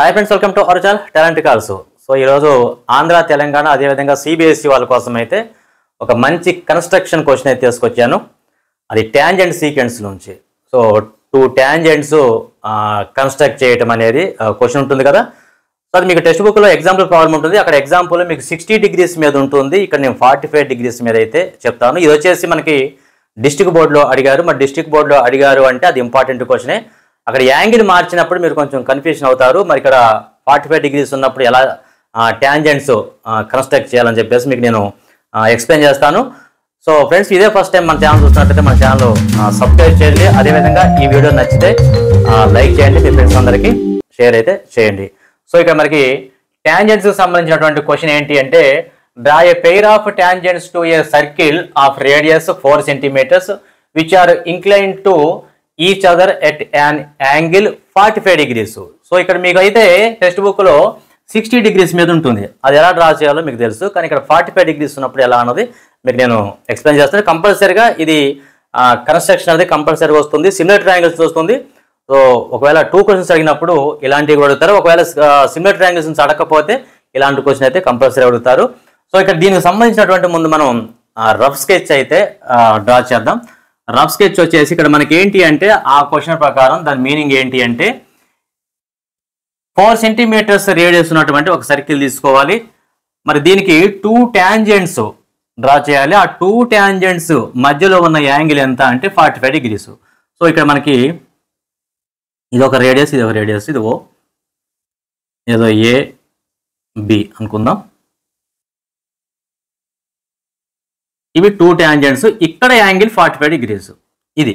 Hi friends, welcome to our channel talent calls. So ఈరోజు ఆంధ్ర, తెలంగాణ, అదేవిధంగా CBSE వాళ్ళ కోసం అయితే ఒక మంచి కన్స్ట్రక్షన్ క్వశ్చన్ అయితే తీసుకొచ్చాను. అది ట్యాంజెంట్ సీక్వెన్స్ నుంచి. సో 2 ట్యాంజెంట్స్ కన్స్ట్రక్ట్ చేయటం అనేది క్వశ్చన్ ఉంటుంది కదా. సో అది మీకు టెక్స్ట్ బుక్లో ఎగ్జాంపుల్ ప్రాబ్లం ఉంటుంది. అక్కడ ఎగ్జాంపుల్ మీకు 60 degrees మీద ఉంటుంది, ఇక్కడ నేను 45 degrees మీద అయితే చెప్తాను. ఇది వచ్చేసి మనకి డిస్ట్రిక్ట్ బోర్డులో అడిగారు. మరి డిస్ట్రిక్ట్ బోర్డులో అడిగారు అంటే అది ఇంపార్టెంట్ క్వశ్చనే. అక్కడ యాంగిల్ మార్చినప్పుడు మీరు కొంచెం కన్ఫ్యూషన్ అవుతారు. మరి ఇక్కడ 45 degrees ఉన్నప్పుడు ఎలా ట్యాంజెంట్స్ కన్స్ట్రక్ట్ చేయాలని చెప్పేసి మీకు నేను ఎక్స్ప్లెయిన్ చేస్తాను. సో ఫ్రెండ్స్, ఇదే ఫస్ట్ టైం మన ఛానల్ చూస్తున్నట్లయితే మన ఛానల్ సబ్స్క్రైబ్ చేయండి. అదేవిధంగా ఈ వీడియో నచ్చితే లైక్ చేయండి, మీ ఫ్రెండ్స్ అందరికీ షేర్ అయితే చేయండి. సో ఇక్కడ మనకి ట్యాంజెంట్స్కి సంబంధించినటువంటి క్వశ్చన్ ఏంటి అంటే, draw a pair of tangents to a circle of radius 4 centimeters which are incline to each other at an angle 45 degrees. So ఇక్కడ మీకు అయితే టెక్స్ట్ బుక్లో 60 degrees మీద ఉంటుంది. అది ఎలా డ్రా చేయాలో మీకు తెలుసు, కానీ ఇక్కడ 45 degrees ఉన్నప్పుడు ఎలా అన్నది మీకు నేను ఎక్స్ప్లెయిన్ చేస్తాను. కంపల్సరీగా ఇది కన్స్ట్రక్షన్ అనేది కంపల్సరీగా వస్తుంది. సిమిలర్ ట్రయాంగిల్స్ వస్తుంది. సో ఒకవేళ 2 questions అడిగినప్పుడు ఇలాంటివి అడుగుతారు. ఒకవేళ సిమిలర్ ట్రయాంగిల్స్ నుంచి అడగకపోతే ఇలాంటి క్వశ్చన్ అయితే కంపల్సరీ అడుగుతారు. సో ఇక్కడ దీనికి సంబంధించినటువంటి ముందు మనం రఫ్ స్కెచ్ అయితే డ్రా చేద్దాం. రఫ్ స్కెచ్ వచ్చేసి ఇక్కడ మనకి ఏంటి అంటే, ఆ క్వశ్చన్ ప్రకారం దాని మీనింగ్ ఏంటి అంటే 4 centimeters రేడియస్ ఉన్నటువంటి ఒక సర్కిల్ తీసుకోవాలి. మరి దీనికి 2 ట్యాంజెంట్స్ డ్రా చేయాలి. ఆ 2 ట్యాంజెంట్స్ మధ్యలో ఉన్న యాంగిల్ ఎంత అంటే 45 degrees. సో ఇక్కడ మనకి ఇది ఒక రేడియస్, ఇది ఒక రేడియస్, ఇది ఓ ఏదో ఏ బి అనుకుందాం. ఇవి 2 ట్యాంజెంట్స్. ఇక్కడ యాంగిల్ 45 degrees ఇది.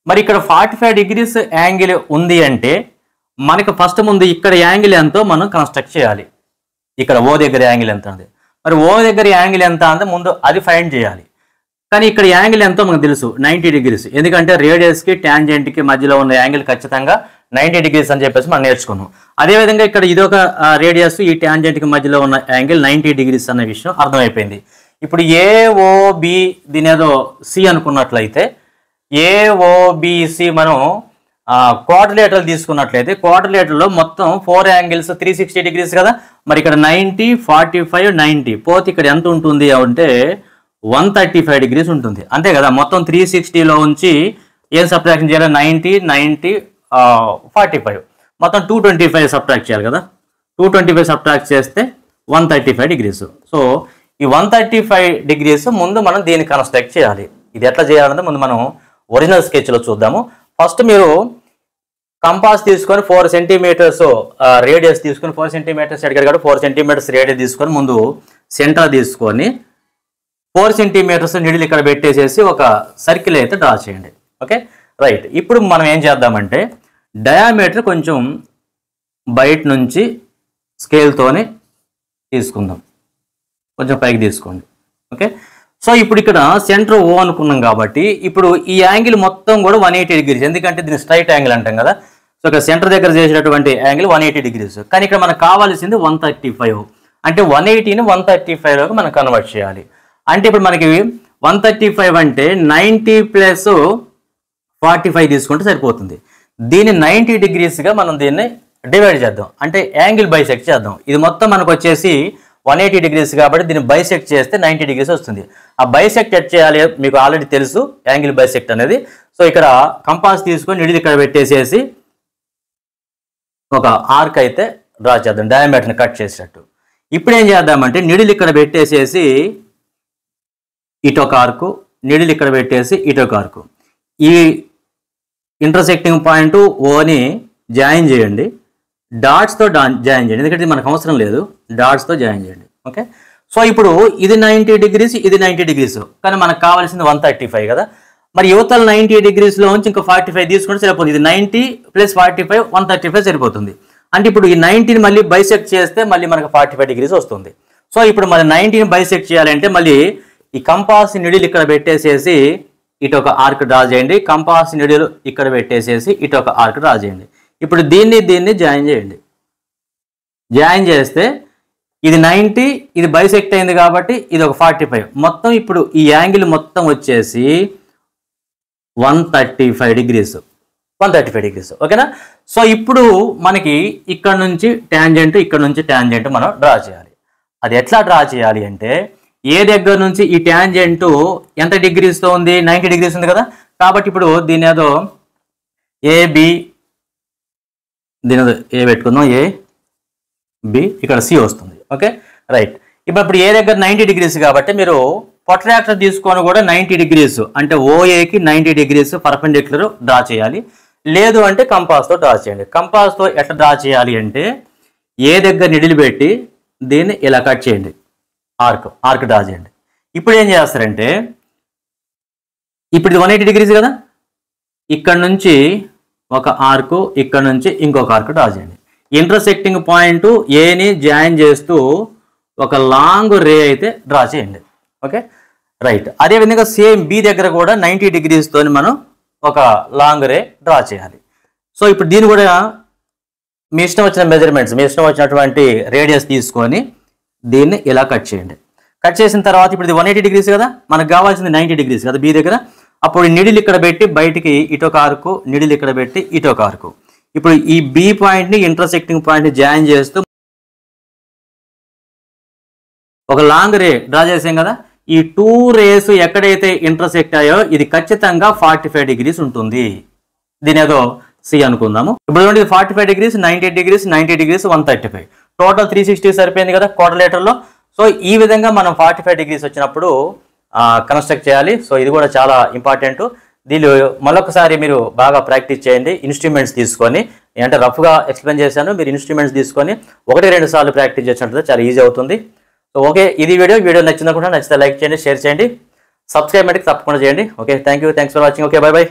మరి ఇక్కడ 45 degrees యాంగిల్ ఉంది అంటే మనకి ఫస్ట్ ముందు ఇక్కడ యాంగిల్ ఎంతో మనం కన్స్ట్రక్ట్ చేయాలి. ఇక్కడ ఓ దగ్గర యాంగిల్ ఎంత ఉంది, మరి ఓ దగ్గర యాంగిల్ ఎంత అంటే ముందు అది ఫైండ్ చేయాలి. కానీ ఇక్కడ యాంగిల్ ఎంతో మనకు తెలుసు, 90 degrees. ఎందుకంటే రేడియస్కి ట్యాంజెంట్కి మధ్యలో ఉన్న యాంగిల్ ఖచ్చితంగా 90 degrees అని చెప్పేసి మనం నేర్చుకున్నాం. అదేవిధంగా ఇక్కడ ఇదొక రేడియస్, ఈ ట్యాంజెంట్కి మధ్యలో ఉన్న యాంగిల్ 90 degrees అనే విషయం అర్థమైపోయింది. ఇప్పుడు ఏఓబి దీని ఏదో సి అనుకున్నట్లయితే ఏఓబిసి మనం క్వాడ్రిలేటరల్ తీసుకున్నట్లయితే క్వాడ్రిలేటర్లో మొత్తం 4 యాంగిల్స్ 360 degrees కదా. మరి ఇక్కడ 90, 45, 90 పోతే ఇక్కడ ఎంత ఉంటుంది అంటే 135 degrees ఉంటుంది, అంతే కదా. మొత్తం 360లో ఉంచి ఏం సబ్ట్రాక్షన్ చేయాలి, 90, 90, 45 మొత్తం 225 సబ్ట్రాక్ట్ చేయాలి కదా. 225 సబ్ట్రాక్ట్ చేస్తే 135 degrees. సో ఈ 135 degrees ముందు మనం దీన్ని కన్స్ట్రక్ట్ చేయాలి. ఇది ఎట్లా చేయాలంటే ముందు మనం ఒరిజినల్ స్కెచ్లో చూద్దాము. ఫస్ట్ మీరు కంపాస్ తీసుకొని 4 centimeters రేడియస్ తీసుకొని 4 centimeters అడిగారు కాబట్టి 4 centimeters రేడియస్ తీసుకొని ముందు సెంటర్ తీసుకొని 4 centimeters నీడిల్ ఇక్కడ పెట్టేసేసి ఒక సర్కిల్ అయితే డ్రా చేయండి. Okay, right. ఇప్పుడు మనం ఏం చేద్దామంటే డయామీటర్ కొంచెం బయట నుంచి స్కేల్తోనే తీసుకుందాం, కొంచెం పైకి తీసుకోండి. ఓకే, సో ఇప్పుడు ఇక్కడ సెంటర్ ఓ అనుకున్నాం కాబట్టి ఇప్పుడు ఈ యాంగిల్ మొత్తం కూడా 180 degrees, ఎందుకంటే దీన్ని స్ట్రైట్ యాంగిల్ అంటాం కదా. సో ఇక్కడ సెంటర్ దగ్గర చేసినటువంటి యాంగిల్ 180 degrees. కానీ ఇక్కడ మనకు కావాల్సింది 135. అంటే 180ని 135లోకి మనం కన్వర్ట్ చేయాలి. అంటే ఇప్పుడు మనకి 135 అంటే 90 + 45 తీసుకుంటే సరిపోతుంది. దీన్ని 90 degreesగా మనం దీన్ని డివైడ్ చేద్దాం, అంటే యాంగిల్ బైసెక్ట్ చేద్దాం. ఇది మొత్తం మనకు వచ్చేసి 180 degrees కాబట్టి దీన్ని బైసెక్ట్ చేస్తే 90 degrees వస్తుంది. ఆ బైసెక్ట్ ఎట్ చేయాలి మీకు ఆల్రెడీ తెలుసు, యాంగిల్ బైసెక్ట్ అనేది. సో ఇక్కడ కంపాస్ తీసుకొని నిడిది ఇక్కడ పెట్టేసేసి ఒక ఆర్క్ అయితే డ్రా చేద్దాం, డయామీటర్ని కట్ చేసేటట్టు. ఇప్పుడు ఏం చేద్దామంటే నిడిల్ ఇక్కడ పెట్టేసేసి ఇటొక ఆర్కు, నిడిల్ ఇక్కడ పెట్టేసి ఇటొక ఆర్కు, ఈ ఇంటర్సెక్టింగ్ పాయింట్ ఓని జాయిన్ చేయండి, డాట్స్తో జాయిన్ చేయండి, ఎందుకంటే మనకు అవసరం లేదు, డాట్స్తో జాయిన్ చేయండి. ఓకే, సో ఇప్పుడు ఇది 90 degrees, ఇది 90 degrees, కానీ మనకు కావాల్సింది 135 కదా. మరి యువతల 90 degreesలో నుంచి ఇంకా 45 తీసుకుంటే సరిపోతుంది. ఇది 90 + 45 135 సరిపోతుంది. అంటే ఇప్పుడు ఈ 90ని మళ్ళీ బైసెక్ట్ చేస్తే మళ్ళీ మనకు 45 degrees వస్తుంది. సో ఇప్పుడు మళ్ళీ 90ని బైసెక్ట్ చేయాలంటే మళ్ళీ ఈ కంపాస్ నిడిల్ ఇక్కడ పెట్టేసేసి ఇటు ఒక ఆర్క్ డ్రా చేయండి, కంపాస్ నిడిల్ ఇక్కడ పెట్టేసేసి ఇటు ఒక ఆర్క్ డ్రా చేయండి. ఇప్పుడు దీన్ని జాయిన్ చేయండి. జాయిన్ చేస్తే ఇది 90, ఇది బైసెక్ట్ అయింది కాబట్టి ఇది ఒక 45 మొత్తం. ఇప్పుడు ఈ యాంగిల్ మొత్తం వచ్చేసి 135 degrees. 135 degrees. ఓకేనా? సో ఇప్పుడు మనకి ఇక్కడ నుంచి ట్యాంజెంట్ మనం డ్రా చేయాలి. అది ఎట్లా డ్రా చేయాలి అంటే ఏ దగ్గర నుంచి ఈ ట్యాంజెంట్ ఎంత డిగ్రీస్తో ఉంది, 90 degrees ఉంది కదా. కాబట్టి ఇప్పుడు దీని ఏదో ఏబి, దీని ఏదో ఏ పెట్టుకుందాం, ఏబి, ఇక్కడ సి వస్తుంది. Okay right. ఇప్పుడు ఏ దగ్గర 90 degrees కాబట్టి మీరు ప్రొట్రాక్టర్ తీసుకొని కూడా 90 degrees అంటే ఓఏకి 90 degrees పర్పెండిక్యులర్ డ్రా చేయాలి. లేదు అంటే కంపాస్తో డ్రా చేయండి. కంపాస్తో ఎట్లా డ్రా చేయాలి అంటే ఏ దగ్గర నిడిలు పెట్టి దీన్ని ఇలా కట్ చేయండి, ఆర్క్ డ్రా చేయండి. ఇప్పుడు ఏం చేస్తారంటే ఇప్పుడు ఇది 180 degrees కదా, ఇక్కడ నుంచి ఒక ఆర్కు, ఇక్కడ నుంచి ఇంకొక ఆర్క్ డ్రా చేయండి. ఇంటర్సెక్టింగ్ పాయింట్ ఏని జాయిన్ చేస్తూ ఒక లాంగ్ రే అయితే డ్రా చేయండి. Okay right. అదేవిధంగా సేమ్ బి దగ్గర కూడా 90 degrees తోని మనం ఒక లాంగ్ రే డ్రా చేయాలి. సో ఇప్పుడు దీన్ని కూడా మీ ఇష్టం వచ్చిన మెజర్మెంట్స్, మీ ఇష్టం వచ్చినటువంటి రేడియస్ తీసుకొని దీన్ని ఇలా కట్ చేయండి. కట్ చేసిన తర్వాత ఇప్పుడు ఇది 180 degrees కదా, మనకు కావాల్సింది 90 degrees కదా బి దగ్గర. అప్పుడు నిడిల్ ఇక్కడ పెట్టి బయటికి ఇటొక ఆర్కు, నిడిల్ ఇక్కడ పెట్టి ఇటొక ఆర్కు. ఇప్పుడు ఈ బి పాయింట్ని ఇంటర్సెక్టింగ్ పాయింట్ని జాయిన్ చేస్తూ ఒక లాంగ్ రే డ్రా చేసాం కదా. ఈ 2 rays ఎక్కడైతే ఇంటర్సెక్ట్ అయ్యో ఇది ఖచ్చితంగా 45 degrees ఉంటుంది. దీని ఏదో సి అనుకుందాము. ఇప్పుడు చూడండి 45 degrees, 90 degrees, 90 degrees, 135, టోటల్ 360 సరిపోయింది కదా క్వాడ్రిలేటర్లో. సో ఈ విధంగా మనం 45 degrees వచ్చినప్పుడు కన్స్ట్రక్ట్ చేయాలి. సో ఇది కూడా చాలా ఇంపార్టెంట్. దీనిలో మరొకసారి మీరు బాగా ప్రాక్టీస్ చేయండి ఇన్స్ట్రుమెంట్స్ తీసుకొని. అంటే రఫ్గా ఎక్స్ప్లెయిన్ చేశాను, మీరు ఇన్స్ట్రుమెంట్స్ తీసుకొని 1-2 సార్లు ప్రాక్టీస్ చేసినట్లయితే చాలా ఈజీ అవుతుంది. సో ఓకే, ఇది వీడియో నచ్చిందనుకుంటా. నచ్చితే లైక్ చేయండి, షేర్ చేయండి, సబ్స్క్రైబ్ అయితే తప్పకుండా చేయండి. Okay, thanks for watching. Okay, by.